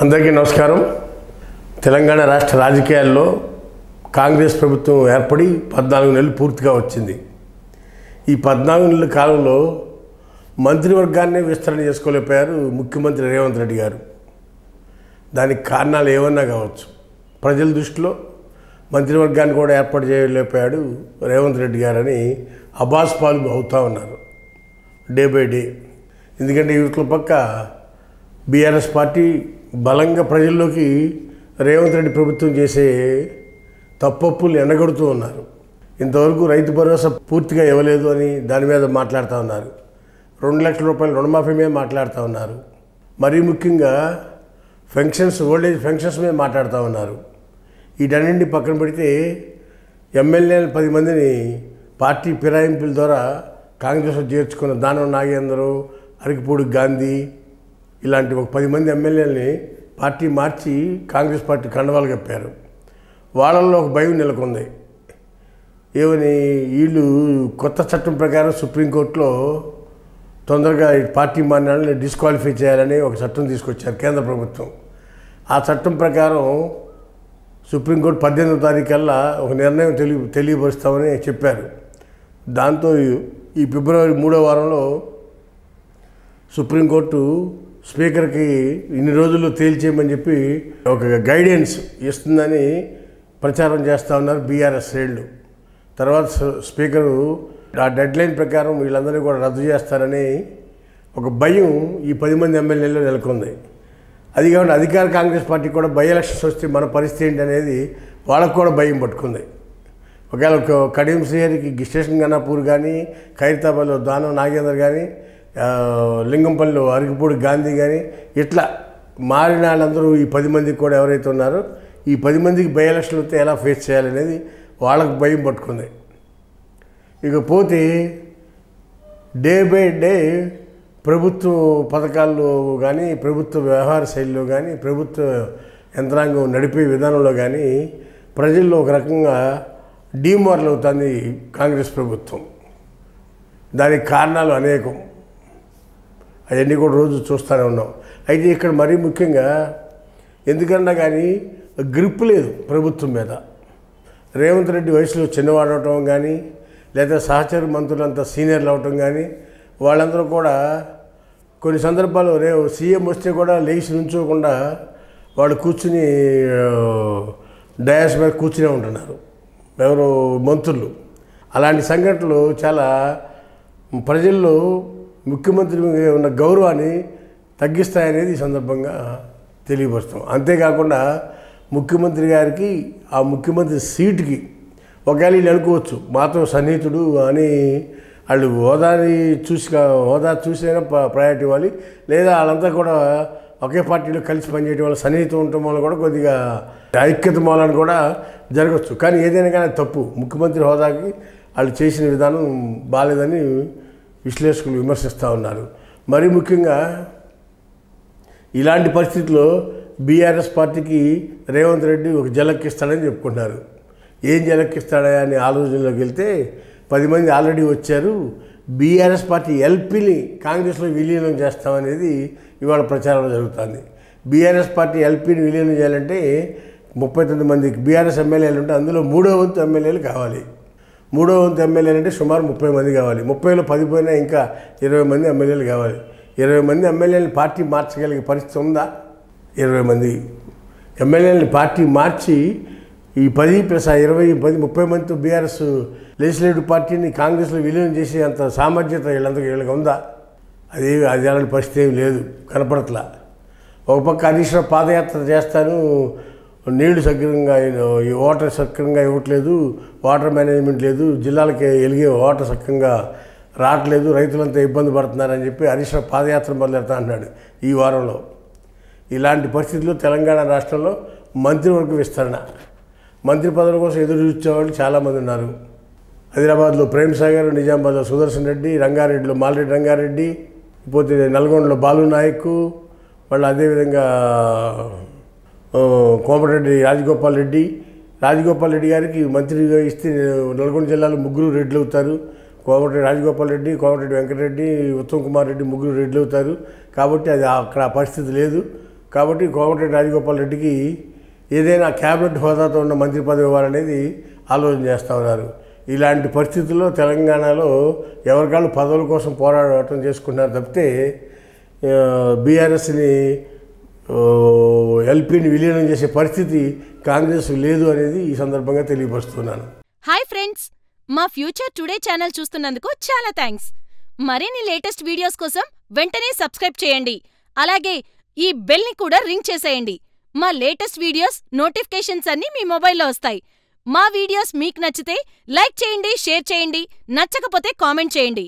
అందరికీ నమస్కారం. తెలంగాణ రాష్ట్ర రాజకీయాల్లో కాంగ్రెస్ ప్రభుత్వం ఏర్పడి 14 నెలలు పూర్తిగా వచ్చింది. ఈ 14 నెలల కాలంలో మంత్రివర్గాన్ని విస్తరణ చేసుకోలేకపోయారు ముఖ్యమంత్రి రేవంత్ రెడ్డి గారు. దానికి కారణాలు ఏమన్నా కావచ్చు. ప్రజల దృష్టిలో మంత్రివర్గాన్ని కూడా ఏర్పాటు చేయలేకపోయాడు రేవంత్ రెడ్డి గారని అబాస్పాలు అవుతూ ఉన్నారు డే బై డే. ఎందుకంటే వీటి పక్క బీఆర్ఎస్ పార్టీ బలంగా ప్రజల్లోకి రేవంత్ రెడ్డి ప్రభుత్వం చేసే తప్పప్పులు ఎండగడుతూ ఉన్నారు. ఇంతవరకు రైతు భరోసా పూర్తిగా ఇవ్వలేదు అని దాని మీద మాట్లాడుతూ ఉన్నారు. 2 లక్షల రూపాయల రుణమాఫీ మీద మాట్లాడుతూ ఉన్నారు. మరీ ముఖ్యంగా ఓల్డ్ ఏజ్ ఫెన్షన్స్ మీద మాట్లాడుతూ ఉన్నారు. వీటన్నింటినీ పక్కన పెడితే ఎమ్మెల్యేలు 10 మందిని పార్టీ ఫిరాయింపుల ద్వారా కాంగ్రెస్లో చేర్చుకున్న దానం నాగేందరు, అరకిపూడి గాంధీ ఇలాంటి ఒక 10 మంది ఎమ్మెల్యేలని పార్టీ మార్చి కాంగ్రెస్ పార్టీ కండవాలు కప్పారు. వాళ్ళల్లో ఒక భయం నెలకొంది. ఏమని వీళ్ళు కొత్త చట్టం ప్రకారం సుప్రీంకోర్టులో తొందరగా పార్టీ మాన్యాలని డిస్క్వాలిఫై చేయాలని ఒక చట్టం తీసుకొచ్చారు కేంద్ర ప్రభుత్వం. ఆ చట్టం ప్రకారం సుప్రీంకోర్టు 18వ తారీఖు కల్లా ఒక నిర్ణయం తెలియపరుస్తామని చెప్పారు. దాంతో ఈ ఫిబ్రవరి 3వ వారంలో సుప్రీంకోర్టు స్పీకర్కి ఇన్ని రోజుల్లో తేల్చేయమని చెప్పి ఒక గైడెన్స్ ఇస్తుందని ప్రచారం చేస్తూ ఉన్నారు బీఆర్ఎస్ శ్రేణులు. తర్వాత స్పీకరు ఆ డెడ్లైన్ ప్రకారం వీళ్ళందరినీ కూడా రద్దు చేస్తారని ఒక భయం ఈ 10 మంది ఎమ్మెల్యేలో నెలకొంది. అది కాకుండా అధికార కాంగ్రెస్ పార్టీ కూడా బై ఎలక్షన్స్ వస్తే మన పరిస్థితి ఏంటి అనేది వాళ్ళకు కూడా భయం పట్టుకుంది. ఒకవేళ కడియం శ్రీహరికి స్టేషన్ గన్నాపూర్ కానీ, ఖైరతాబాద్లో దానం నాగేందర్ కానీ, లింగంపల్లిలో అరకిపూడి గాంధీ కానీ ఇట్లా మారిన వాళ్ళందరూ ఈ 10 మందికి కూడా ఎవరైతే ఉన్నారో ఈ 10 మందికి బై ఎలక్షన్లు వస్తే ఎలా ఫేస్ చేయాలనేది వాళ్ళకు భయం పట్టుకుంది. ఇకపోతే డే బై డే ప్రభుత్వ పథకాల్లో కానీ, ప్రభుత్వ వ్యవహార శైలిలో కానీ, ప్రభుత్వ యంత్రాంగం నడిపే విధానంలో కానీ ప్రజల్లో ఒక రకంగా డీమారల్ అవుతుంది కాంగ్రెస్ ప్రభుత్వం. దానికి కారణాలు అనేకం. అవన్నీ కూడా రోజు చూస్తూనే ఉన్నాం. అయితే ఇక్కడ మరీ ముఖ్యంగా ఎందుకన్నా కానీ గ్రిప్ లేదు ప్రభుత్వం మీద. రేవంత్ రెడ్డి వయసులో చిన్నవాడు అవటం కానీ, లేదా సహచర మంత్రులంతా సీనియర్లు అవటం కానీ, వాళ్ళందరూ కూడా కొన్ని సందర్భాల్లో సీఎం వస్తే కూడా లేచి నుంచోకుండా వాళ్ళు కూర్చుని డయాస్ మీద కూర్చునే ఉంటున్నారు ఎవరు మంత్రులు. అలాంటి సంఘటనలు చాలా ప్రజల్లో ముఖ్యమంత్రి ఉన్న గౌరవాన్ని తగ్గిస్తాయనేది ఈ సందర్భంగా తెలియపరుస్తాం. అంతేకాకుండా ముఖ్యమంత్రి గారికి ఆ ముఖ్యమంత్రి సీటుకి ఒకవేళ వీళ్ళు అనుకోవచ్చు మాతో సన్నిహితుడు అని, వాళ్ళు హోదా చూసైనా ప్రయారిటీ ఇవ్వాలి, లేదా వాళ్ళంతా కూడా ఒకే పార్టీలో కలిసి పనిచేయడం వల్ల సన్నిహితం ఉండటం వల్ల కూడా కొద్దిగా ఐక్యత మూలాన్ని కూడా జరగచ్చు. కానీ ఏదైనా కానీ తప్పు. ముఖ్యమంత్రి హోదాకి వాళ్ళు చేసిన విధానం బాగాలేదని విశ్లేషకులు విమర్శిస్తూ ఉన్నారు. మరీ ముఖ్యంగా ఇలాంటి పరిస్థితుల్లో బీఆర్ఎస్ పార్టీకి రేవంత్ రెడ్డి ఒక జలక్కిస్తాడని చెప్పుకుంటున్నారు. ఏం జలక్కిస్తాడా అని ఆలోచనలోకి వెళ్తే 10 మంది ఆల్రెడీ వచ్చారు. బీఆర్ఎస్ పార్టీ ఎల్పీని కాంగ్రెస్లో విలీనం చేస్తామనేది ఇవాళ ప్రచారం జరుగుతుంది. బీఆర్ఎస్ పార్టీ ఎల్పీని విలీనం చేయాలంటే 39 మంది బీఆర్ఎస్ ఎమ్మెల్యేలు ఉంటే అందులో 3వ వంతు ఎమ్మెల్యేలు కావాలి. 3వ వంతు ఎమ్మెల్యేలు అంటే సుమారు 30 మంది కావాలి. 30లో 10 పోయినా ఇంకా 20 మంది ఎమ్మెల్యేలు కావాలి. 20 మంది ఎమ్మెల్యేలను పార్టీ మార్చగలిగే పరిస్థితి ఉందా? 20 మంది ఎమ్మెల్యేలని పార్టీ మార్చి ఈ 10 + 20 30 మందితో బీఆర్ఎస్ లెజిస్లేటివ్ పార్టీని కాంగ్రెస్లో విలీనం చేసే అంత సామర్థ్యత వీళ్ళకి ఉందా? అది అలాంటి పరిస్థితి ఏమి లేదు, కనపడట్లా. ఒక పక్క హరీష్ రావు పాదయాత్ర చేస్తాను, నీళ్లు సక్రమంగా ఈ వాటర్ సక్రమంగా ఇవ్వట్లేదు, వాటర్ మేనేజ్మెంట్ లేదు, జిల్లాలకి వెలిగే వాటర్ సక్రమంగా రావట్లేదు, రైతులంతా ఇబ్బంది పడుతున్నారని చెప్పి హరీష్ రావు పాదయాత్ర మొదలెడతా అన్నాడు ఈ వారంలో. ఇలాంటి పరిస్థితుల్లో తెలంగాణ రాష్ట్రంలో మంత్రివర్గ విస్తరణ, మంత్రి పదవుల కోసం ఎదురు చూసేవాళ్ళు చాలామంది ఉన్నారు. హైదరాబాద్లో ప్రేమ్ సాగర్, నిజామాబాద్లో సుదర్శన్ రెడ్డి, రంగారెడ్డిలో మాల్రెడ్డి రంగారెడ్డి, పోతే నల్గొండలో బాలు నాయక్, వాళ్ళు అదేవిధంగా కోమటిరెడ్డి రాజగోపాల్ రెడ్డి గారికి మంత్రిగా ఇస్తే నల్గొండ జిల్లాలో 3 రెడ్లు అవుతారు. కోమటిరెడ్డి రాజగోపాల్ రెడ్డి, కోమటిరెడ్డి వెంకటరెడ్డి, ఉత్తమ్ కుమార్ రెడ్డి 3 రెడ్లు అవుతారు. కాబట్టి అది అక్కడ పరిస్థితి లేదు. కాబట్టి కోమటిరెడ్డి రాజగోపాల్ రెడ్డికి ఏదైనా క్యాబినెట్ హోదాతో ఉన్న మంత్రి పదవి ఇవ్వాలనేది ఆలోచన చేస్తూ ఉన్నారు. ఇలాంటి పరిస్థితుల్లో తెలంగాణలో ఎవరికాళ్ళు పదవుల కోసం పోరాటం చేసుకుంటున్నారు తప్పితే బీఆర్ఎస్ని ఎల్పీని విలీనం చేసే పరిస్థితి కాంగ్రెస్ లేదు అనేది ఈ సందర్భంగా తెలియపరుస్తున్నాను. హాయ్ ఫ్రెండ్స్, మా ఫ్యూచర్ టుడే ఛానల్ చూస్తున్నందుకు చాలా థ్యాంక్స్. మరిన్ని లేటెస్ట్ వీడియోస్ కోసం వెంటనే సబ్స్క్రైబ్ చేయండి. అలాగే ఈ బెల్ని కూడా రింగ్ చేసేయండి. మా లేటెస్ట్ వీడియోస్ నోటిఫికేషన్స్ అన్నీ మీ మొబైల్లో వస్తాయి. మా వీడియోస్ మీకు నచ్చితే లైక్ చేయండి, షేర్ చేయండి, నచ్చకపోతే కామెంట్ చేయండి.